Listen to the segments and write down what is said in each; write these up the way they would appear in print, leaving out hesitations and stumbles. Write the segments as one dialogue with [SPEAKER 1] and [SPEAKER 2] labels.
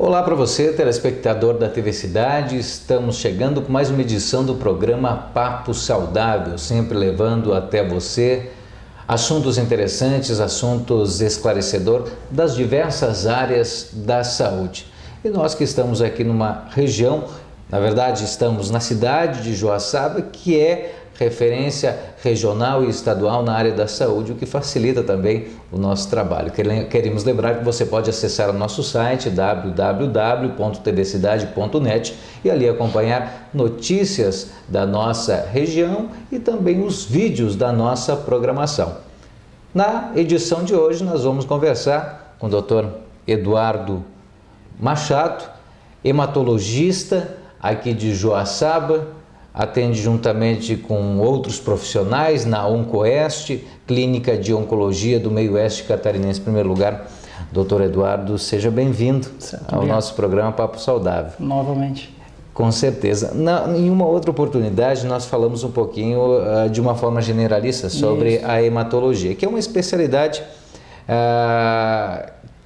[SPEAKER 1] Olá para você, telespectador da TV Cidade. Estamos chegando com mais uma edição do programa Papo Saudável, sempre levando até você assuntos interessantes, assuntos esclarecedores das diversas áreas da saúde. E nós que estamos aqui numa região, na verdade estamos na cidade de Joaçaba, que é referência regional e estadual na área da saúde, o que facilita também o nosso trabalho. Queremos lembrar que você pode acessar o nosso site www.tvcidade.net e ali acompanhar notícias da nossa região e também os vídeos da nossa programação. Na edição de hoje nós vamos conversar com o Dr. Eduardo Machado, hematologista aqui de Joaçaba, atende juntamente com outros profissionais na Oncoeste, Clínica de Oncologia do Meio Oeste Catarinense. Em primeiro lugar, doutor Eduardo, seja bem-vindo ao nosso programa Papo Saudável.
[SPEAKER 2] Novamente.
[SPEAKER 1] Com certeza. Em uma outra oportunidade, nós falamos um pouquinho de uma forma generalista sobre a hematologia, que é uma especialidade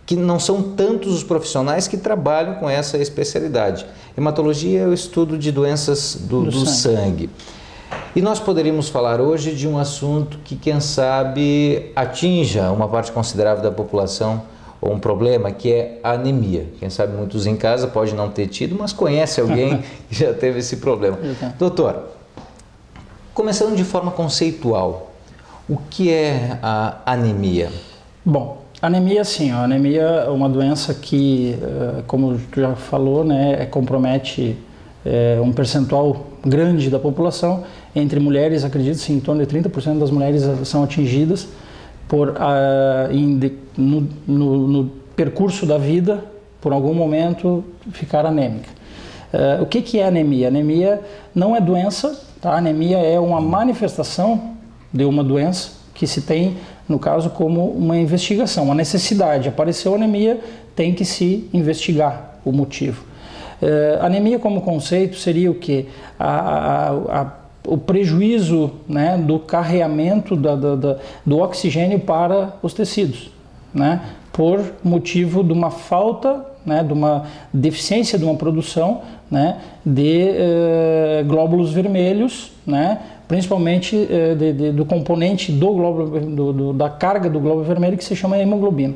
[SPEAKER 1] que não são tantos os profissionais que trabalham com essa especialidade. Hematologia é o estudo de doenças do sangue. E nós poderíamos falar hoje de um assunto que, quem sabe, atinja uma parte considerável da população, ou um problema, que é a anemia. Quem sabe muitos em casa pode não ter tido, mas conhece alguém que já teve esse problema. Doutor, começando de forma conceitual, o que é a anemia?
[SPEAKER 2] Bom, anemia, sim. A anemia é uma doença que, como tu já falou, né, compromete um percentual grande da população. Entre mulheres, acredito-se, em torno de 30% das mulheres são atingidas por, no percurso da vida, por algum momento, ficar anêmica. O que é anemia? Anemia não é doença, tá? Anemia é uma manifestação de uma doença que se tem, no caso, como uma investigação, uma necessidade. Apareceu anemia, tem que se investigar o motivo. Anemia como conceito seria o quê? O prejuízo, né, do carreamento do oxigênio para os tecidos, né, por motivo de uma falta, né, de uma deficiência de uma produção, né, de glóbulos vermelhos, né, principalmente do componente do glóbulo, da carga do glóbulo vermelho, que se chama hemoglobina.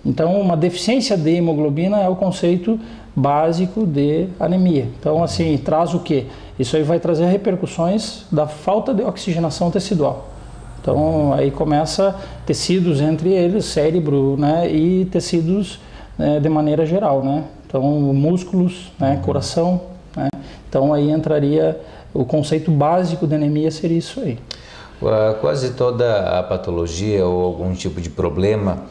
[SPEAKER 2] Então, uma deficiência de hemoglobina é o conceito básico de anemia. Então, assim, traz o quê? Isso aí vai trazer repercussões da falta de oxigenação tecidual. Então, aí começa tecidos, entre eles, cérebro, né, e tecidos, né, de maneira geral, né? Então, músculos, né, coração, né? Então, aí entraria o conceito básico de anemia, seria isso aí.
[SPEAKER 1] Quase toda a patologia ou algum tipo de problema,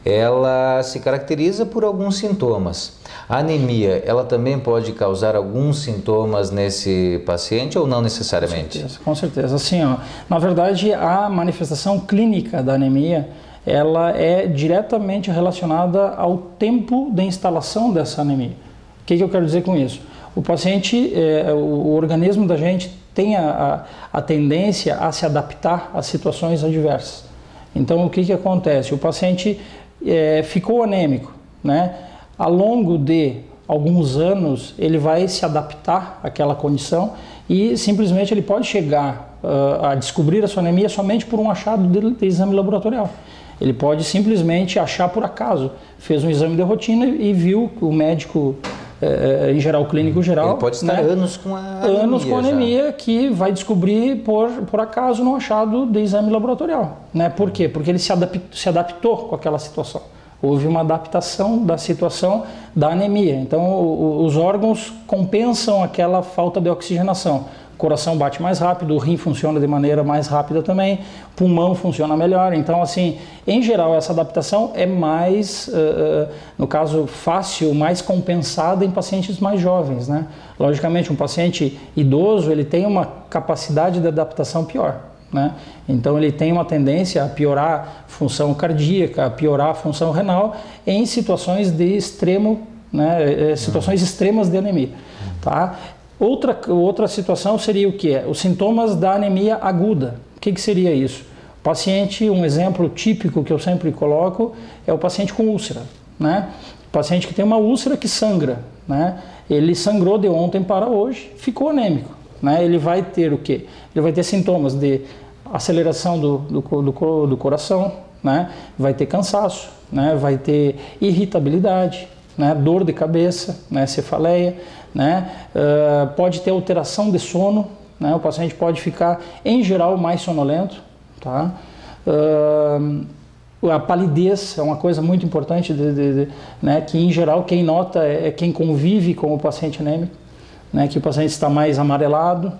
[SPEAKER 1] ela se caracteriza por alguns sintomas. A anemia, ela também pode causar alguns sintomas nesse paciente ou não necessariamente?
[SPEAKER 2] Com certeza. Assim, ó, na verdade, a manifestação clínica da anemia, ela é diretamente relacionada ao tempo de instalação dessa anemia. O que eu quero dizer com isso? O paciente, o organismo da gente tem a tendência a se adaptar a situações adversas. Então, o que acontece? O paciente ficou anêmico, né? Ao longo de alguns anos, ele vai se adaptar àquela condição e simplesmente ele pode chegar a descobrir a sua anemia somente por um achado de exame laboratorial. Ele pode simplesmente achar por acaso, fez um exame de rotina e viu que o médico, em geral, o clínico geral...
[SPEAKER 1] Ele pode estar, né, anos com a anemia.
[SPEAKER 2] Anos com anemia, que vai descobrir por acaso no achado de exame laboratorial, né? Por quê? Porque ele se adaptou com aquela situação. Houve uma adaptação da situação da anemia. Então, os órgãos compensam aquela falta de oxigenação. O coração bate mais rápido, o rim funciona de maneira mais rápida também, o pulmão funciona melhor. Então, assim, em geral, essa adaptação é mais, no caso, fácil, mais compensada em pacientes mais jovens, né? Logicamente, um paciente idoso, ele tem uma capacidade de adaptação pior, né? Então ele tem uma tendência a piorar a função cardíaca, a piorar a função renal em situações de extremo, né, situações extremas de anemia, tá? Outra situação seria o que? Os sintomas da anemia aguda. O que seria isso? O paciente, um exemplo típico que eu sempre coloco é o paciente com úlcera. né? Paciente que tem uma úlcera que sangra, né? Ele sangrou de ontem para hoje, ficou anêmico, né? Ele vai ter o quê? Ele vai ter sintomas de aceleração do coração, né? Vai ter cansaço, né? Vai ter irritabilidade, né? Dor de cabeça, né? Cefaleia, né? Pode ter alteração de sono, né? O paciente pode ficar, em geral, mais sonolento, tá? A palidez é uma coisa muito importante, né? Que, em geral, quem nota é quem convive com o paciente anêmico, né? Que o paciente está mais amarelado,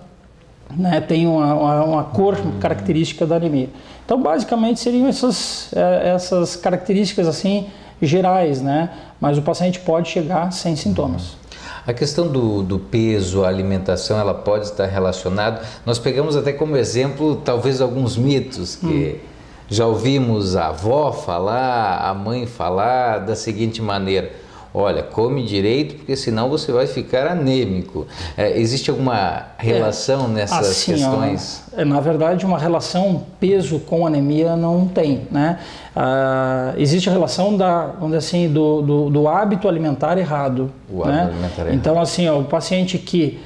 [SPEAKER 2] né? Tem uma cor característica da anemia. Então, basicamente, seriam essas características assim gerais, né? Mas o paciente pode chegar sem sintomas.
[SPEAKER 1] A questão do peso, a alimentação, ela pode estar relacionada. Nós pegamos até como exemplo, talvez, alguns mitos que já ouvimos a avó falar, a mãe falar da seguinte maneira: olha, come direito porque senão você vai ficar anêmico. Existe alguma relação nessas
[SPEAKER 2] assim,
[SPEAKER 1] questões?
[SPEAKER 2] Na verdade, uma relação peso com anemia não tem, né? Existe a relação vamos dizer assim, do hábito alimentar errado.
[SPEAKER 1] O hábito alimentar errado.
[SPEAKER 2] Então, assim, o paciente que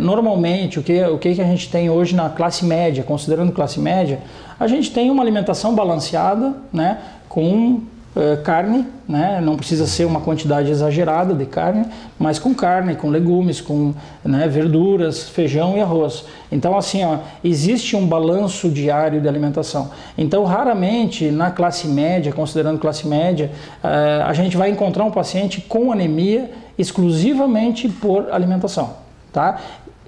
[SPEAKER 2] normalmente, o que a gente tem hoje na classe média, considerando classe média, a gente tem uma alimentação balanceada, né? Com carne, né? Não precisa ser uma quantidade exagerada de carne, mas com carne, com legumes, com, né, verduras, feijão e arroz. Então, assim, existe um balanço diário de alimentação. Então, raramente na classe média, considerando classe média, a gente vai encontrar um paciente com anemia exclusivamente por alimentação, tá?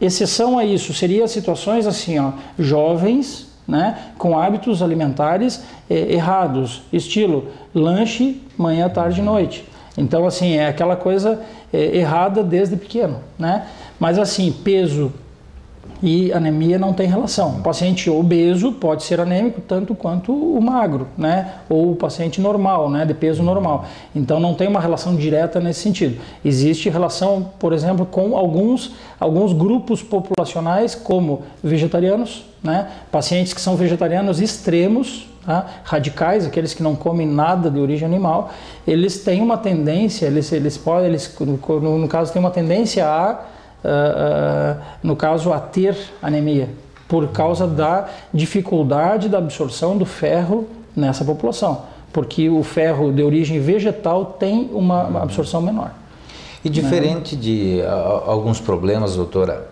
[SPEAKER 2] Exceção a isso seria situações assim, jovens, né, com hábitos alimentares errados, estilo lanche manhã, tarde e noite. Então, assim, é aquela coisa errada desde pequeno, né? Mas, assim, peso e anemia não tem relação. O paciente obeso pode ser anêmico tanto quanto o magro, né? Ou o paciente normal, né? De peso normal. Então, não tem uma relação direta nesse sentido. Existe relação, por exemplo, com alguns grupos populacionais, como vegetarianos, né? Pacientes que são vegetarianos extremos, tá? Radicais, aqueles que não comem nada de origem animal, eles têm uma tendência, no caso, têm uma tendência a ter anemia, por causa da dificuldade da absorção do ferro nessa população, porque o ferro de origem vegetal tem uma absorção menor.
[SPEAKER 1] E diferente de alguns problemas, doutora,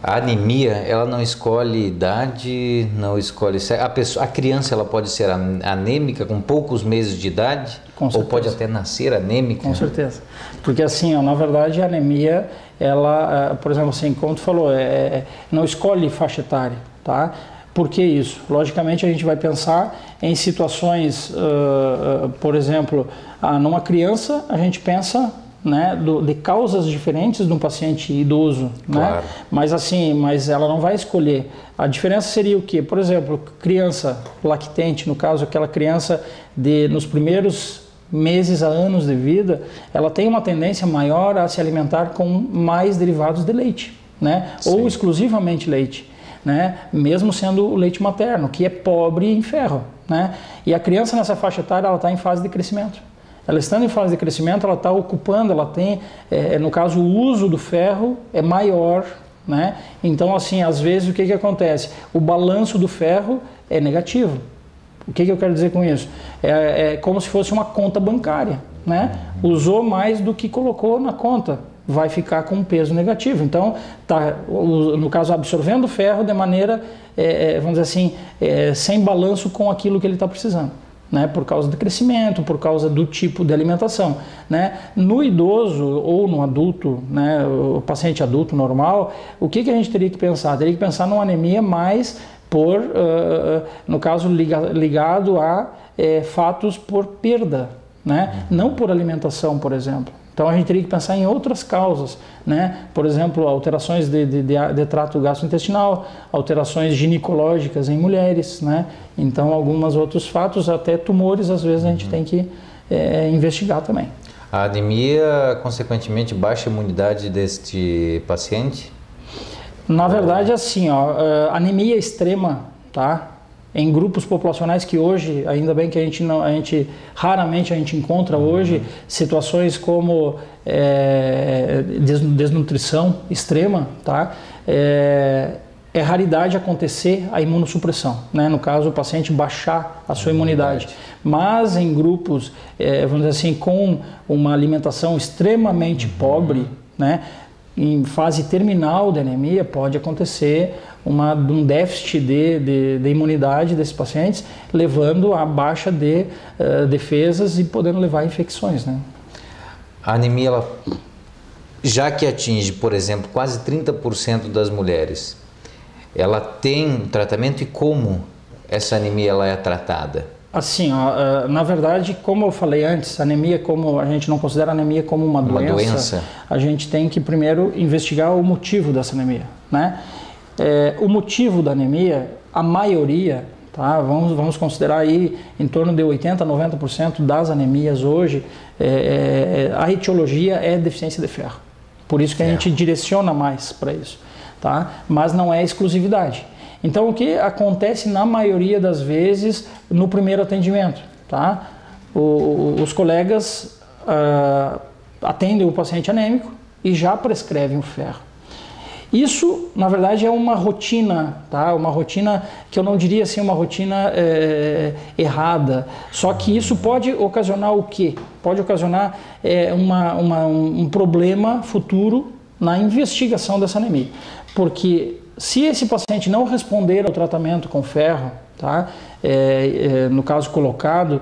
[SPEAKER 1] a anemia, ela não escolhe idade, não escolhe sexo. A criança, ela pode ser anêmica com poucos meses de idade? Ou pode até nascer anêmica?
[SPEAKER 2] Com certeza. Porque assim, na verdade, a anemia, ela, por exemplo, assim, como tu falou, não escolhe faixa etária, tá? Por que isso? Logicamente, a gente vai pensar em situações, por exemplo, numa criança, a gente pensa, né, de causas diferentes de um paciente idoso,
[SPEAKER 1] claro,
[SPEAKER 2] né? Mas ela não vai escolher. A diferença seria o quê? Por exemplo, criança lactente, no caso, aquela criança nos primeiros meses a anos de vida, ela tem uma tendência maior a se alimentar com mais derivados de leite, né? Ou exclusivamente leite, né? Mesmo sendo o leite materno, que é pobre em ferro, né? E a criança nessa faixa etária, ela está em fase de crescimento. Ela estando em fase de crescimento, ela está ocupando, ela tem, no caso, o uso do ferro é maior, né? Então, assim, às vezes, o que acontece? O balanço do ferro é negativo. O que eu quero dizer com isso? É como se fosse uma conta bancária, né? Usou mais do que colocou na conta, vai ficar com um peso negativo. Então, tá, no caso, absorvendo ferro de maneira, vamos dizer assim, sem balanço com aquilo que ele está precisando, né? Por causa do crescimento, por causa do tipo de alimentação, né? No idoso ou no adulto, né, o paciente adulto normal, o que a gente teria que pensar? Teria que pensar numa anemia mais no caso, ligado a fatos por perda, né? Não por alimentação, por exemplo. Então, a gente teria que pensar em outras causas, né? Por exemplo, alterações de trato gastrointestinal, alterações ginecológicas em mulheres, né? Então, alguns outros fatos, até tumores, às vezes a gente tem que investigar também.
[SPEAKER 1] A anemia, consequentemente, baixa a imunidade deste paciente?
[SPEAKER 2] Na verdade, assim, anemia extrema, tá? em grupos populacionais que hoje, ainda bem que raramente a gente encontra hoje situações como desnutrição extrema, tá? É raridade acontecer a imunossupressão, né? No caso, o paciente baixar a sua imunidade. Mas em grupos, vamos dizer assim, com uma alimentação extremamente pobre, né? Em fase terminal da anemia, pode acontecer um déficit de imunidade desses pacientes, levando a baixa de defesas e podendo levar a infecções, né?
[SPEAKER 1] A anemia, ela, já que atinge, por exemplo, quase 30% das mulheres, ela tem tratamento e como essa anemia ela é tratada?
[SPEAKER 2] Assim, ó, na verdade, como eu falei antes, anemia, como a gente não considera anemia como uma doença, a gente tem que primeiro investigar o motivo dessa anemia, né? O motivo da anemia, a maioria, tá? Vamos considerar aí em torno de 80% a 90% das anemias hoje, a etiologia é deficiência de ferro. Por isso que a gente direciona mais para isso, tá? Mas não é exclusividade. Então, o que acontece na maioria das vezes no primeiro atendimento, tá? Os colegas atendem o paciente anêmico e já prescrevem o ferro. Isso, na verdade, é uma rotina, tá? Uma rotina que eu não diria assim uma rotina errada. Só que isso pode ocasionar o quê? Pode ocasionar um problema futuro na investigação dessa anemia. Porque se esse paciente não responder ao tratamento com ferro, tá? No caso colocado,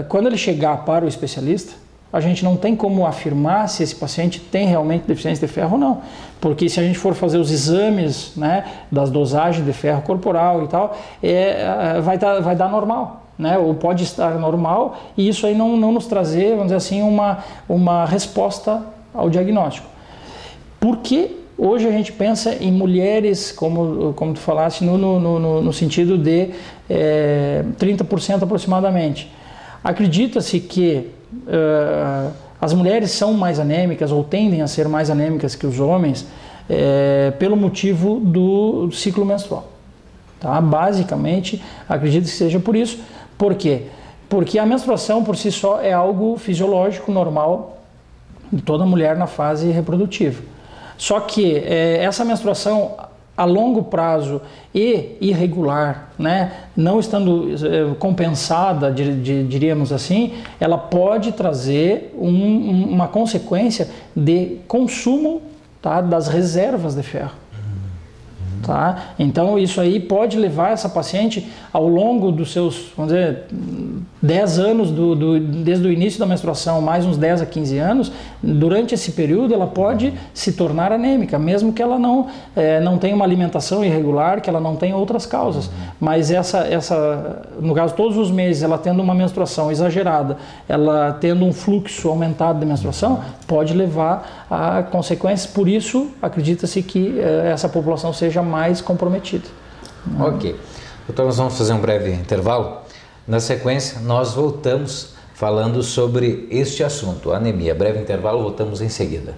[SPEAKER 2] quando ele chegar para o especialista, a gente não tem como afirmar se esse paciente tem realmente deficiência de ferro ou não. Porque se a gente for fazer os exames, né, das dosagens de ferro corporal e tal, vai dar normal, né? Ou pode estar normal, e isso aí não nos trazer, vamos dizer assim, uma resposta ao diagnóstico. Porque hoje a gente pensa em mulheres, como tu falaste, no sentido de 30% aproximadamente. Acredita-se que as mulheres são mais anêmicas ou tendem a ser mais anêmicas que os homens pelo motivo do ciclo menstrual. Tá? Basicamente, acredito que seja por isso. Por quê? Porque a menstruação por si só é algo fisiológico, normal, de toda mulher na fase reprodutiva. Só que essa menstruação a longo prazo e irregular, né, não estando compensada, diríamos assim, ela pode trazer uma consequência de consumo, tá, das reservas de ferro. Tá? Então isso aí pode levar essa paciente ao longo dos seus, vamos dizer, 10 anos, desde o início da menstruação, mais uns 10 a 15 anos, durante esse período ela pode se tornar anêmica, mesmo que ela não tenha uma alimentação irregular, que ela não tenha outras causas. Mas no caso, todos os meses, ela tendo uma menstruação exagerada, ela tendo um fluxo aumentado de menstruação, pode levar a consequências. Por isso, acredita-se que essa população seja mais comprometida.
[SPEAKER 1] Ok. Doutor, nós vamos fazer um breve intervalo. Na sequência, nós voltamos falando sobre este assunto, anemia. Breve intervalo, voltamos em seguida.